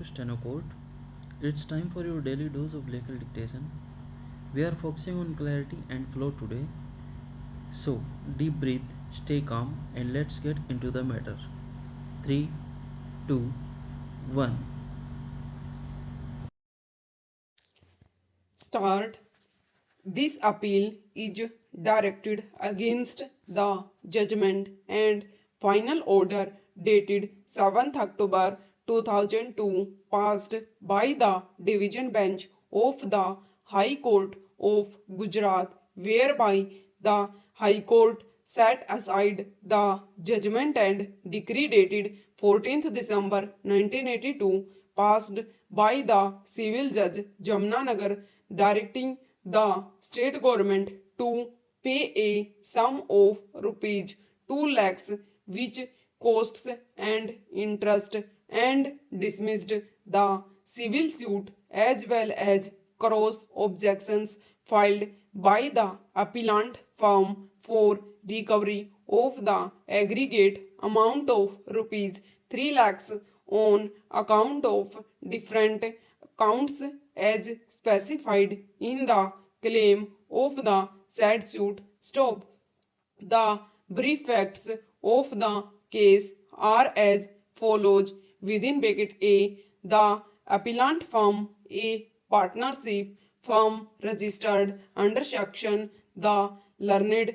to Steno Court. It's time for your daily dose of legal dictation. We are focusing on clarity and flow today. So, deep breathe, stay calm, and let's get into the matter. 3, 2, 1. Start. This appeal is directed against the judgment and final order dated 7th October 2002 passed by the Division Bench of the High Court of Gujarat, whereby the High Court set aside the judgment and decree dated 14th December 1982 passed by the civil judge Jamnanagar, directing the state government to pay a sum of rupees 2 lakhs which costs and interest, and dismissed the civil suit as well as cross objections filed by the appellant firm for recovery of the aggregate amount of rupees 3 lakhs on account of different counts as specified in the claim of the said suit. Stop. The brief facts of the case are as follows. Within bracket A, the appellant firm a partnership firm registered under section the Learned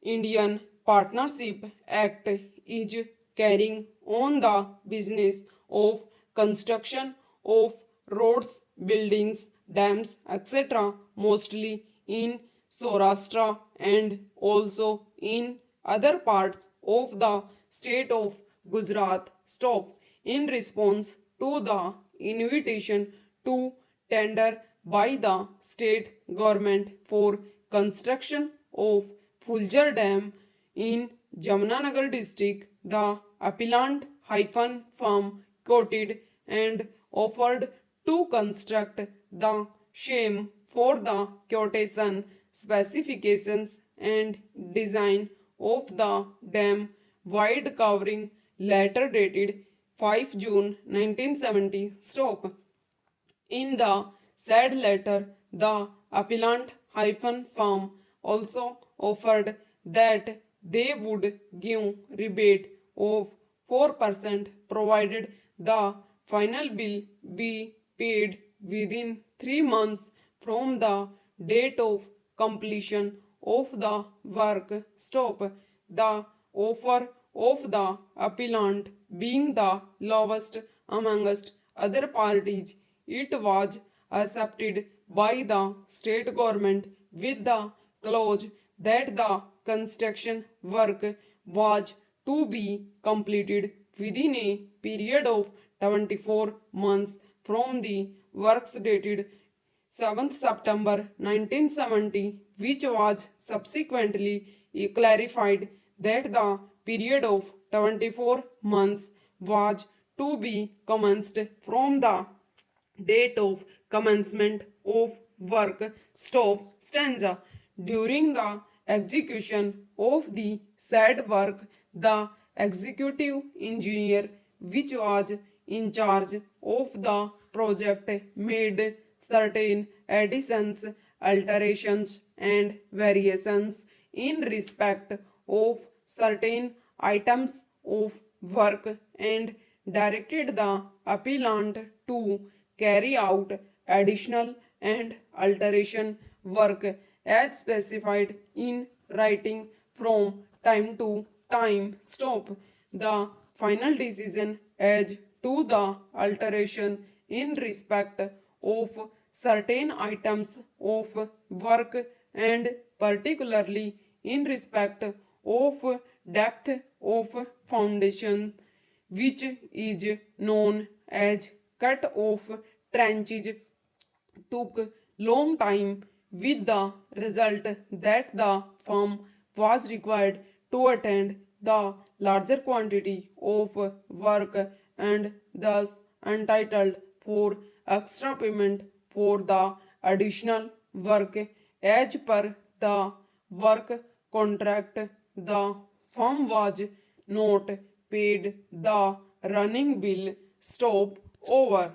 Indian Partnership Act is carrying on the business of construction of roads, buildings, dams, etc., mostly in Saurashtra and also in other parts of the state of Gujarat. Stop. In response to the invitation to tender by the state government for construction of Fuljar Dam in Jamnanagar district, the appellant hyphen firm quoted and offered to construct the same for the quotation specifications and design of the dam wide covering letter dated 5 June 1970. Stop. In the said letter, the appellant hyphen firm also offered that they would give rebate of 4% provided the final bill be paid within 3 months from the date of completion of the work. Stop. The offer of the appellant being the lowest amongst other parties, it was accepted by the state government with the clause that the construction work was to be completed within a period of 24 months from the works dated 7th September 1970, which was subsequently clarified that the period of 24 months was to be commenced from the date of commencement of work. Stop. Stanza. During the execution of the said work, the executive engineer, which was in charge of the project, made certain additions, alterations, and variations in respect of certain items of work and directed the appellant to carry out additional and alteration work as specified in writing from time to time. Stop. The final decision as to the alteration in respect of certain items of work and particularly in respect of depth of foundation, which is known as cut off trenches, took long time, with the result that the firm was required to attend the larger quantity of work and thus entitled for extra payment for the additional work as per the work contract. The firm was not paid the running bill. Stop. over.